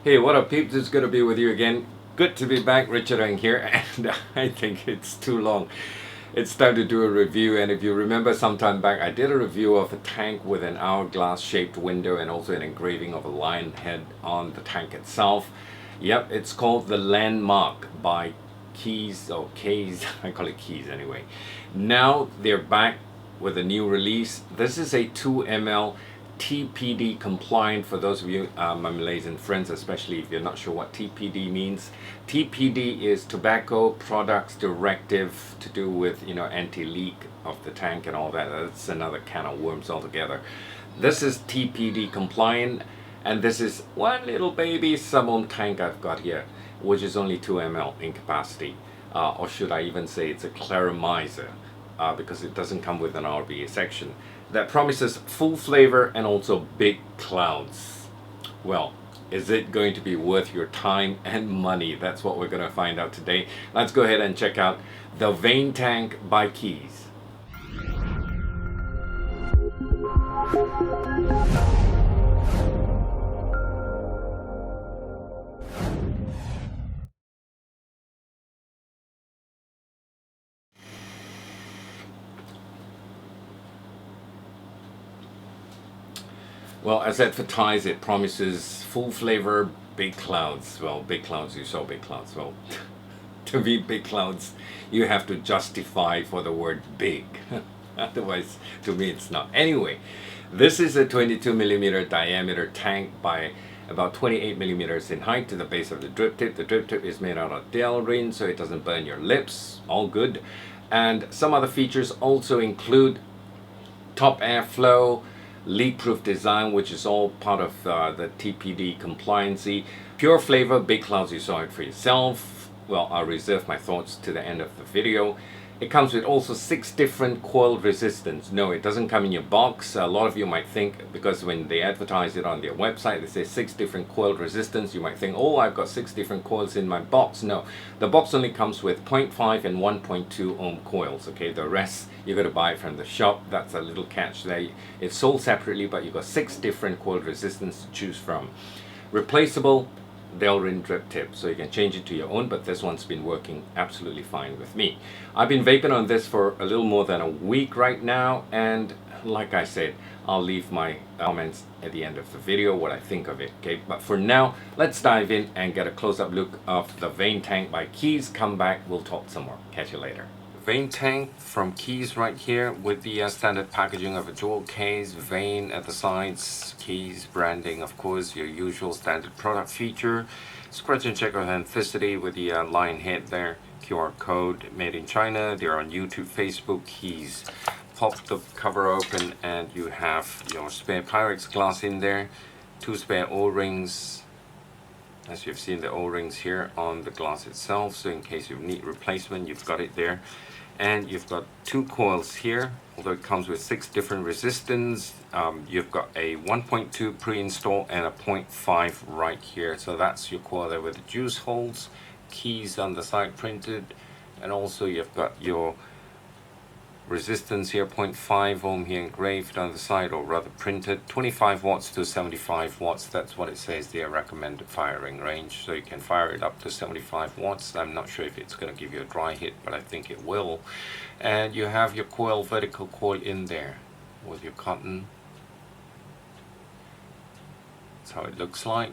Hey, what up, peeps? It's good to be with you again. Good to be back, Richard Ng here, and I think it's too long. It's time to do a review, and if you remember some time back, I did a review of a tank with an hourglass shaped window and also an engraving of a lion head on the tank itself. Yep, it's called the Landmark by Keys, or Kaees, I call it Keys anyway. Now they're back with a new release. This is a 2 ml TPD compliant. For those of you, my Malaysian friends, especially if you're not sure what TPD means. TPD is Tobacco Products Directive, to do with anti-leak of the tank and all that. That's another can of worms altogether. This is TPD compliant, and this is one little baby Samon tank I've got here, which is only 2 ml in capacity, or should I even say it's a claramizer, because it doesn't come with an RBA section that promises full flavor and also big clouds. Well, is it going to be worth your time and money? That's what we're going to find out today. Let's go ahead and check out the Vane Tank by Keys. Well, as advertised, it promises full flavor, big clouds. Well, big clouds, you saw big clouds. Well, to be big clouds, you have to justify for the word big. Otherwise, to me, it's not. Anyway, this is a 22 millimeter diameter tank by about 28 millimeters in height to the base of the drip tip. The drip tip is made out of Delrin, so it doesn't burn your lips. All good. And some other features also include top airflow, leak-proof design, which is all part of the TPD compliancy. Pure flavor, big clouds, you saw it for yourself. Well, I'll reserve my thoughts to the end of the video. It comes with also 6 different coil resistance. No, it doesn't come in your box. A lot of you might think, because when they advertise it on their website, they say 6 different coil resistance. You might think, oh, I've got 6 different coils in my box. No, the box only comes with 0.5 and 1.2 ohm coils. Okay, the rest you got to buy it from the shop. That's a little catch there. It's sold separately, but you got 6 different coil resistance to choose from. Replaceable Delrin drip tip, so you can change it to your own, but this one's been working absolutely fine with me. I've been vaping on this for a little more than a week right now, and like I said, I'll leave my comments at the end of the video, what I think of it. Okay, but for now, let's dive in and get a close-up look of the Vane Tank by Keys. Come back, we'll talk some more. Catch you later. Vane Tank from Keys right here, with the standard packaging of a dual case, Vane at the sides, Keys branding, of course, your usual standard product feature. Scratch and check authenticity with the lion head there, QR code, made in China. They're on YouTube, Facebook. Keys. Pop the cover open and you have your spare Pyrex glass in there, 2 spare O-rings. As you've seen, the O-rings here on the glass itself, so in case you need replacement, you've got it there. And you've got 2 coils here, although it comes with 6 different resistance. You've got a 1.2 pre-install and a 0.5 right here, so that's your coil there with the juice holes, Keys on the side printed, and also you've got your resistance here, 0.5 ohm here engraved on the side, or rather printed, 25 watts to 75 watts. That's what it says, their recommended firing range. So you can fire it up to 75 watts. I'm not sure if it's going to give you a dry hit, but I think it will. And you have your coil, vertical coil in there with your cotton. That's how it looks like.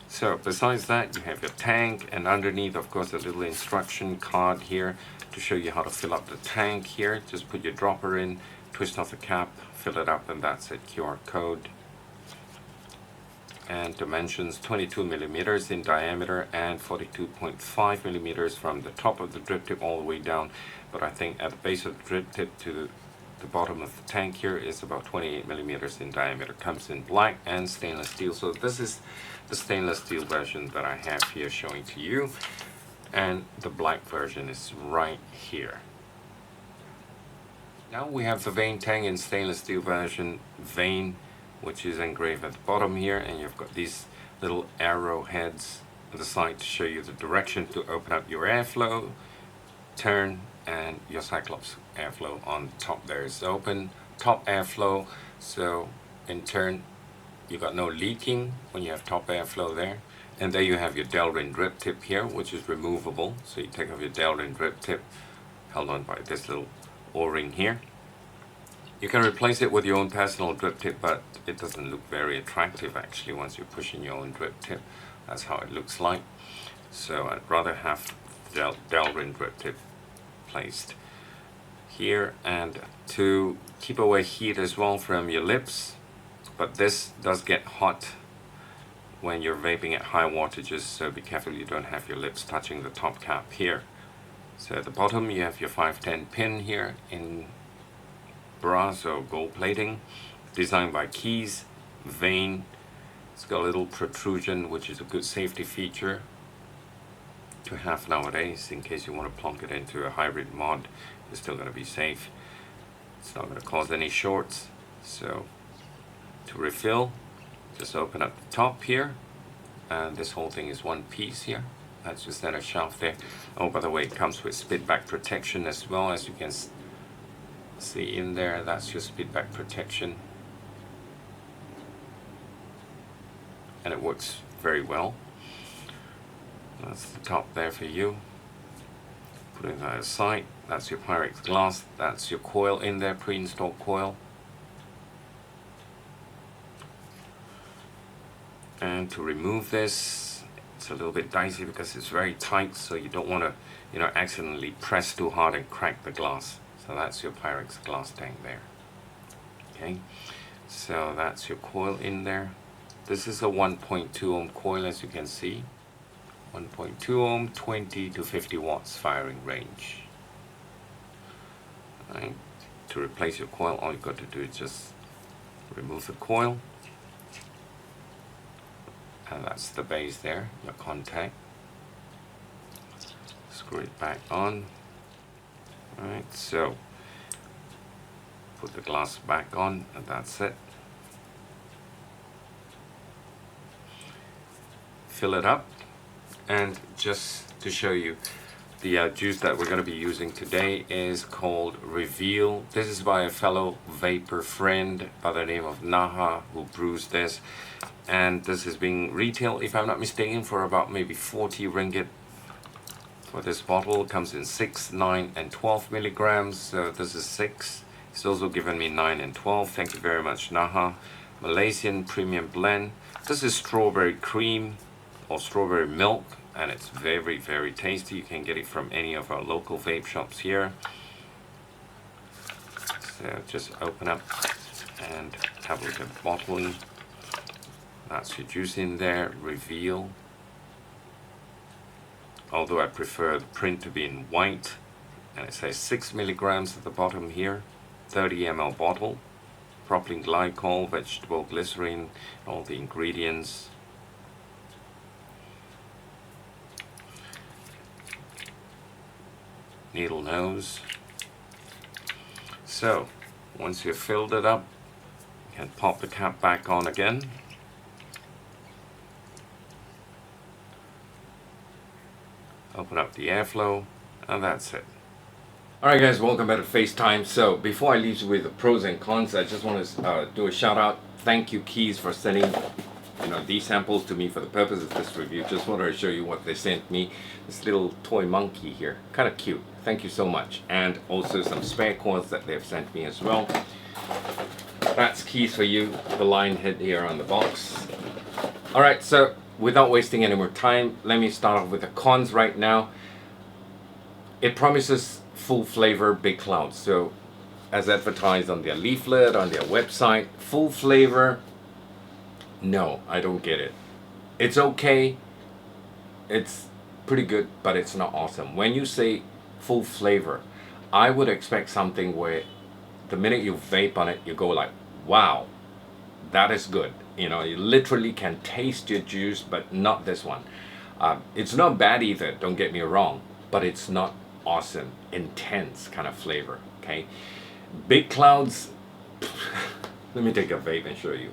So besides that, you have your tank, and underneath, of course, a little instruction card here to show you how to fill up the tank here. Just put your dropper in, twist off the cap, fill it up, and that's it. QR code. And dimensions, 22 millimeters in diameter and 42.5 millimeters from the top of the drip tip all the way down. But I think at the base of the drip tip to the bottom of the tank here is about 28 millimeters in diameter. Comes in black and stainless steel. So this is the stainless steel version that I have here showing to you, and the black version is right here. Now we have the Vane Tank in stainless steel version, Vane, which is engraved at the bottom here, and you've got these little arrow heads on the side to show you the direction to open up your airflow, turn, and your Cyclops airflow on top there is open, top airflow, so in turn you got no leaking when you have top airflow there. And there you have your Delrin drip tip here, which is removable. So you take off your Delrin drip tip, held on by this little O-ring here. You can replace it with your own personal drip tip, but it doesn't look very attractive actually once you push in your own drip tip. That's how it looks like. So I'd rather have the Delrin drip tip placed here, and to keep away heat as well from your lips. But this does get hot when you're vaping at high wattages, so be careful you don't have your lips touching the top cap here. So at the bottom you have your 510 pin here in brass or gold plating, designed by Kaees, Vane. It's got a little protrusion, which is a good safety feature to have nowadays in case you want to plonk it into a hybrid mod. It's still going to be safe. It's not going to cause any shorts. So to refill, just open up the top here, and this whole thing is one piece here. That's just then a shaft there. Oh, by the way, it comes with spit back protection as well, as you can see in there. That's your spit back protection, and it works very well. That's the top there for you. Putting that aside, that's your Pyrex glass. That's your coil in there, pre-installed coil. And to remove this, it's a little bit dicey because it's very tight, so you don't want to, accidentally press too hard and crack the glass. So that's your Pyrex glass tank there. Okay, so that's your coil in there. This is a 1.2 ohm coil, as you can see. 1.2 ohm, 20 to 50 watts firing range. Right. To replace your coil, all you've got to do is just remove the coil. And that's the base there, your contact. Screw it back on. Alright, so put the glass back on, and that's it. Fill it up, and just to show you, the juice that we're going to be using today is called Reveal. This is by a fellow vapor friend by the name of Naha, who brews this. And this is being retailed, if I'm not mistaken, for about maybe 40 ringgit for this bottle. It comes in 6, 9, and 12 milligrams. So this is 6. It's also given me 9 and 12. Thank you very much, Naha. Malaysian premium blend. This is strawberry cream or strawberry milk, and it's very, very tasty. You can get it from any of our local vape shops here. So just open up and have a look at the bottling. That's your juice in there, Reveal. Although I prefer the print to be in white, and it says 6 milligrams at the bottom here, 30 ml bottle, propylene glycol, vegetable glycerin, all the ingredients. Needle nose. So once you've filled it up, you can pop the cap back on again. Open up the airflow, and that's it. Alright guys, welcome back to FaceTime. So before I leave you with the pros and cons, I just want to do a shout out. Thank you Kaees for sending these samples to me for the purpose of this review. Just wanted to show you what they sent me. This little toy monkey here, kind of cute. Thank you so much. And also some spare coils that they've sent me as well. That's Kaees for you, the line head here on the box. Alright, so without wasting any more time, let me start off with the cons right now. It promises full flavor, big clouds. So as advertised on their leaflet, on their website, full flavor, no, I don't get it. It's okay, it's pretty good, but it's not awesome. When you say full flavor, I would expect something where the minute you vape on it, you go like, wow, that is good. You literally can taste your juice, but not this one. It's not bad either, don't get me wrong, but it's not awesome, intense kind of flavor, okay? Big clouds, let me take a vape and show you.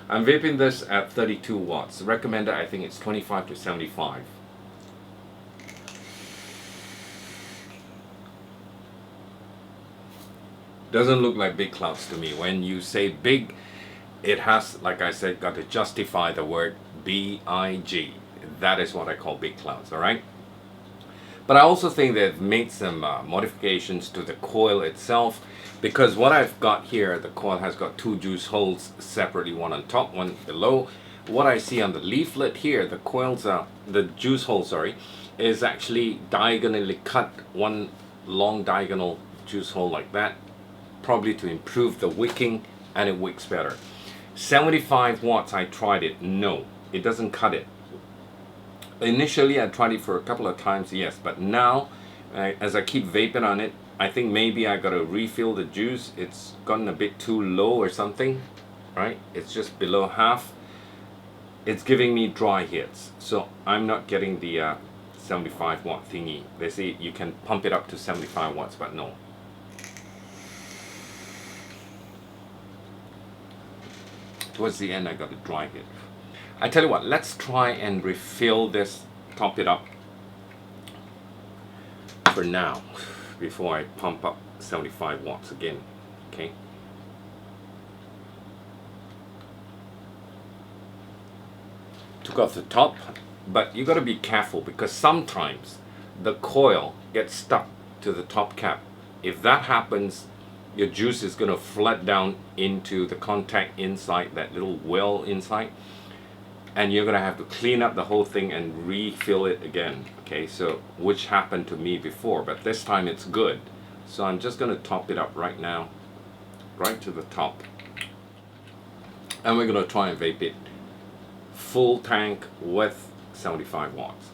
I'm vaping this at 32 watts. Recommended, I think it's 25 to 75. Doesn't look like big clouds to me. When you say big, it has, like I said, got to justify the word big. That is what I call big clouds, all right? But I also think they've made some modifications to the coil itself, because what I've got here, the coil has got two juice holes separately, one on top, one below. What I see on the leaflet here, the coils, the juice hole, sorry, is actually diagonally cut, one long diagonal juice hole like that, probably to improve the wicking, and it wicks better. 75 watts, I tried it. No, it doesn't cut it. Initially, I tried it for a couple of times, yes, but now, as I keep vaping on it, I think maybe I gotta refill the juice. It's gotten a bit too low or something, right? It's just below half. It's giving me dry hits, so I'm not getting the 75 watt thingy. They say you can pump it up to 75 watts, but no. Towards the end, I got a dry hit. I tell you what, let's try and refill this, top it up for now, before I pump up 75 watts again, okay? Took off the top, but you got to be careful, because sometimes the coil gets stuck to the top cap. If that happens, your juice is going to flood down into the contact inside, that little well inside, and you're going to have to clean up the whole thing and refill it again, okay? So, which happened to me before, but this time it's good. So I'm just going to top it up right now, right to the top, and we're going to try and vape it full tank with 75 watts.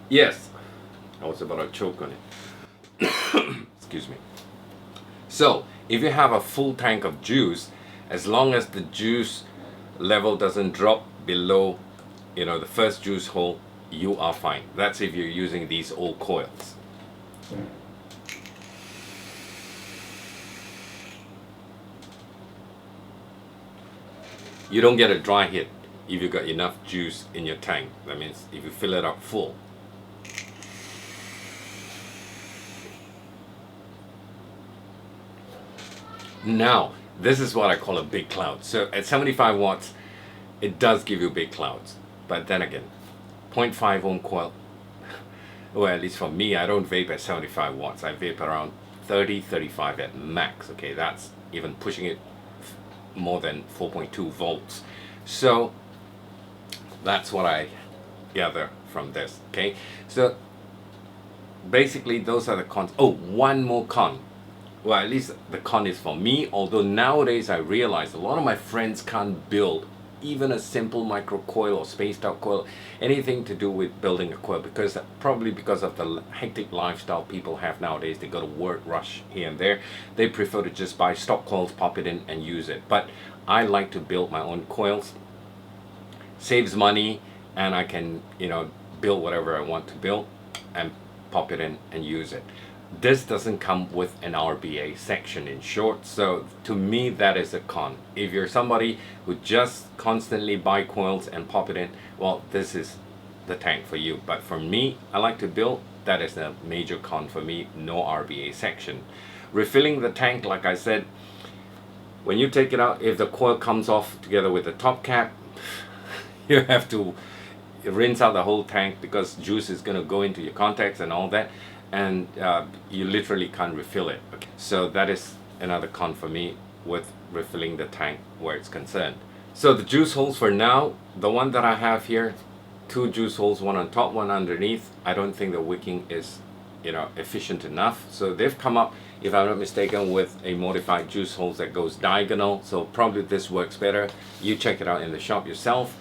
Yes, I was about to choke on it. Excuse me. So, if you have a full tank of juice, as long as the juice level doesn't drop below, the first juice hole, you are fine. That's if you're using these old coils. You don't get a dry hit if you got enough juice in your tank. That means if you fill it up full. Now, this is what I call a big cloud. So at 75 watts, it does give you big clouds. But then again, 0.5 ohm coil, well, at least for me, I don't vape at 75 watts. I vape around 30, 35 at max. Okay, that's even pushing it more than 4.2 volts. So that's what I gather from this. Okay, so basically those are the cons. Oh, one more con. Well, at least the con is for me, although nowadays I realize a lot of my friends can't build even a simple micro coil or spaced out coil, anything to do with building a coil, because probably because of the hectic lifestyle people have nowadays. They go to work, rush here and there. They prefer to just buy stock coils, pop it in and use it. But I like to build my own coils. Saves money, and I can, build whatever I want to build and pop it in and use it. This doesn't come with an RBA section, in short, so to me that is a con. If you're somebody who just constantly buy coils and pop it in, well, this is the tank for you. But for me, I like to build. That is a major con for me, no RBA section. Refilling the tank, like I said, when you take it out, if the coil comes off together with the top cap, you have to rinse out the whole tank, because juice is going to go into your contacts and all that, and you literally can't refill it. Okay. So that is another con for me with refilling the tank where it's concerned. So the juice holes for now, the one that I have here, 2 juice holes, one on top, one underneath. I don't think the wicking is efficient enough. So they've come up, if I'm not mistaken, with a modified juice holes that goes diagonal. So probably this works better. You check it out in the shop yourself.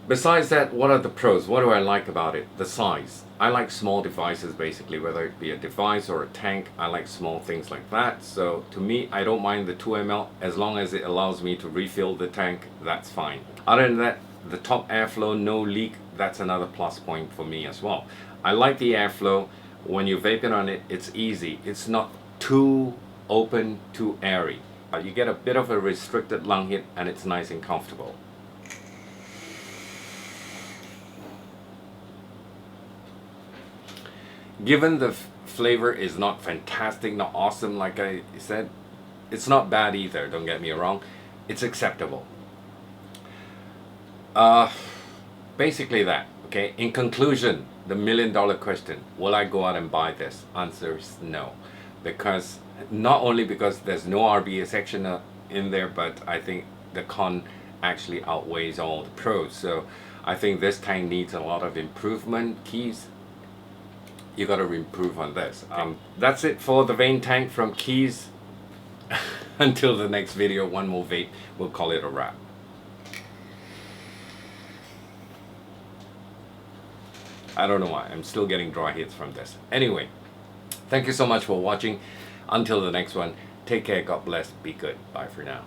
Besides that, what are the pros? What do I like about it? The size. I like small devices, basically, whether it be a device or a tank. I like small things like that. So to me, I don't mind the 2 ml as long as it allows me to refill the tank. That's fine. Other than that, the top airflow, no leak, that's another plus point for me as well. I like the airflow. When you're vaping on it, it's easy. It's not too open, too airy. You get a bit of a restricted lung hit, and it's nice and comfortable. given the flavor is not fantastic, not awesome, like I said, it's not bad either, don't get me wrong. It's acceptable. Basically that, okay? In conclusion, the $1,000,000 question, will I go out and buy this? Answer is no. Because, not only because there's no RBA section in there, but I think the con actually outweighs all the pros. So I think this tank needs a lot of improvement. Kaees, you got to improve on this. That's it for the Vane Tank from Kaees. Until the next video, one more vape, we'll call it a wrap. I don't know why, I'm still getting dry hits from this. Anyway, thank you so much for watching. Until the next one, take care, God bless, be good. Bye for now.